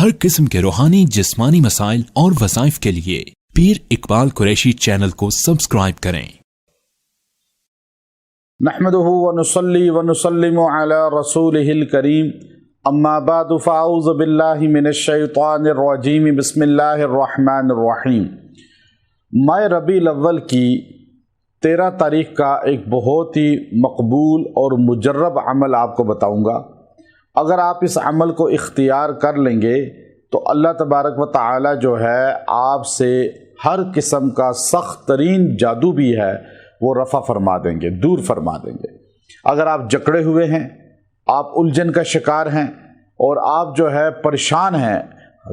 हर किस्म के रूहानी जिस्मानी मसाइल और वज़ाइफ के लिए पीर इकबाल कुरैशी चैनल को सब्सक्राइब करें। नहमदुहु व नुसल्ली व नुसल्लिमु अला रसूलिहिल करीम, अम्मा बाद फ़अऊज़ु बिल्लाहि मिनश शैतानिर रजीम, बिस्मिल्लाहिर रहमानिर रहीम। माह रबीउल अव्वल की 13 तारीख़ का एक बहुत ही मकबूल और मुजर्रब अमल आपको बताऊंगा। अगर आप इस अमल को इख्तियार कर लेंगे तो अल्लाह तबारक व तआला जो है आपसे हर किस्म का सख्त तरीन जादू भी है वो रफ़ा फरमा देंगे, दूर फरमा देंगे। अगर आप जकड़े हुए हैं, आप उलझन का शिकार हैं और आप जो है परेशान हैं,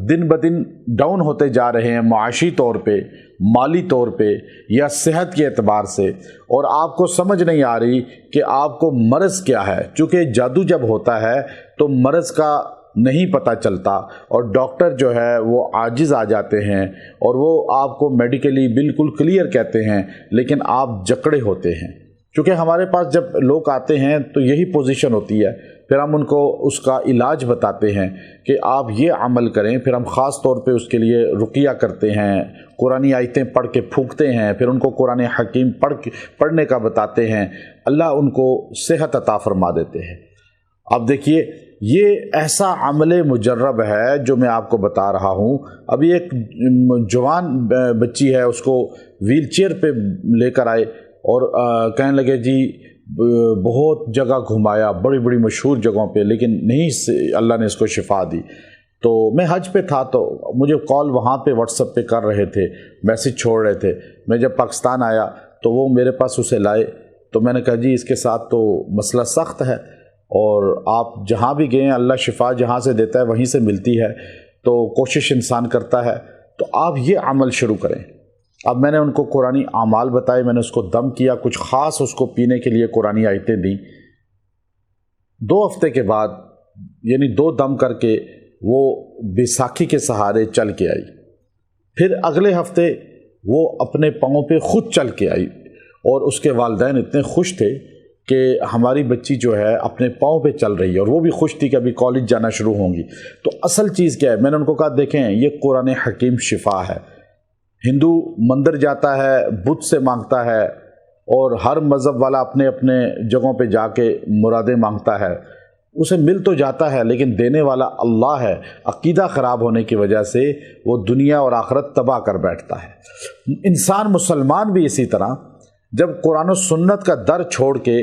दिन ब दिन डाउन होते जा रहे हैं माशी तौर पे, माली तौर पे या सेहत के एतबार से, और आपको समझ नहीं आ रही कि आपको मर्ज़ क्या है, चूँकि जादू जब होता है तो मर्ज़ का नहीं पता चलता और डॉक्टर जो है वो आजिज़ आ जाते हैं और वो आपको मेडिकली बिल्कुल क्लियर कहते हैं, लेकिन आप जकड़े होते हैं। क्योंकि हमारे पास जब लोग आते हैं तो यही पोजीशन होती है, फिर हम उनको उसका इलाज बताते हैं कि आप ये अमल करें, फिर हम ख़ास तौर पे उसके लिए रुकिया करते हैं, कुरानी आयतें पढ़ के फूंकते हैं, फिर उनको कुरान हकीम पढ़ने का बताते हैं, अल्लाह उनको सेहत अता फरमा देते हैं। अब देखिए, ये ऐसा अमल मुजर्रब है जो मैं आपको बता रहा हूँ। अभी एक जवान बच्ची है, उसको व्हील चेयर पे लेकर आए और कहने लगे जी बहुत जगह घुमाया, बड़ी बड़ी मशहूर जगहों पे, लेकिन नहीं अल्लाह ने इसको शिफा दी। तो मैं हज पे था तो मुझे कॉल वहाँ पे व्हाट्सएप पे कर रहे थे, मैसेज छोड़ रहे थे। मैं जब पाकिस्तान आया तो वो मेरे पास उसे लाए, तो मैंने कहा जी इसके साथ तो मसला सख्त है और आप जहाँ भी गए अल्लाह शिफा जहाँ से देता है वहीं से मिलती है, तो कोशिश इंसान करता है, तो आप ये अमल शुरू करें। अब मैंने उनको कुरानी आमाल बताए, मैंने उसको दम किया, कुछ ख़ास उसको पीने के लिए कुरानी आयतें दी। 2 हफ्ते के बाद यानी 2 दम करके वो बैसाखी के सहारे चल के आई। फिर अगले हफ्ते वो अपने पाँव पे खुद चल के आई और उसके वालिदैन इतने खुश थे कि हमारी बच्ची जो है अपने पाँव पे चल रही है, और वो भी खुश थी कि अभी कॉलेज जाना शुरू होंगी। तो असल चीज़ क्या है, मैंने उनको कहा देखें ये कुरान हकीम शिफा है। हिंदू मंदिर जाता है, बुत से मांगता है, और हर मज़हब वाला अपने अपने जगहों पे जाके मुरादें मांगता है, उसे मिल तो जाता है, लेकिन देने वाला अल्लाह है। अकीदा ख़राब होने की वजह से वो दुनिया और आखिरत तबाह कर बैठता है। इंसान मुसलमान भी इसी तरह जब कुरान और सुन्नत का दर छोड़ के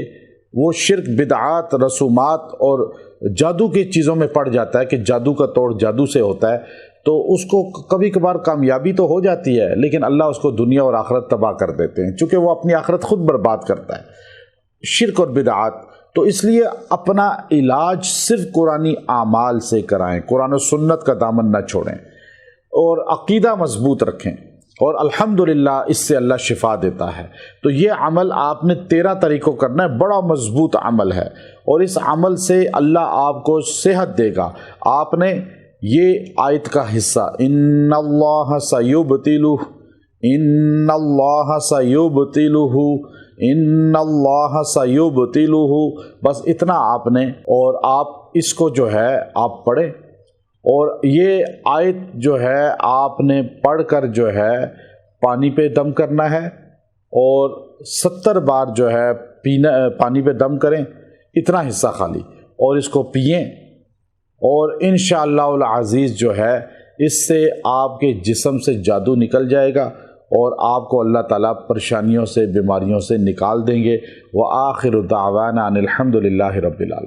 वो शिर्क, बिदआत, रसूमात और जादू की चीज़ों में पड़ जाता है कि जादू का तोड़ जादू से होता है, तो उसको कभी कभार कामयाबी तो हो जाती है, लेकिन अल्लाह उसको दुनिया और आखिरत तबाह कर देते हैं, चूँकि वो अपनी आखिरत खुद बर्बाद करता है, शिर्क और बिदआत। तो इसलिए अपना इलाज सिर्फ कुरानी आमाल से कराएं, कुरान और सुन्नत का दामन न छोड़ें और अकीदा मजबूत रखें, और अल्हम्दुलिल्लाह इससे अल्लाह शिफा देता है। तो ये अमल आपने 13 तरीक़ों करना है, बड़ा मजबूत अमल है, और इस अमल से अल्लाह आपको सेहत देगा। आपने ये आयत का हिस्सा इन्नल्लाह सयुबतिलुहु, इन्नल्लाह सयुबतिलुहु, इन्नल्लाह सयुबतिलुहु, बस इतना आपने, और आप इसको जो है आप पढ़ें, और ये आयत जो है आपने पढ़कर जो है पानी पे दम करना है, और 70 बार जो है पानी पे दम करें, इतना हिस्सा खाली, और इसको पिएं, और इंशाअल्लाह अज़ीज़ जो है इससे आपके जिस्म से जादू निकल जाएगा और आपको अल्लाह ताला परेशानियों से, बीमारियों से निकाल देंगे। व आखिरु दावाना अनिल हम्दुलिल्लाहि रब्बिल आलमीन।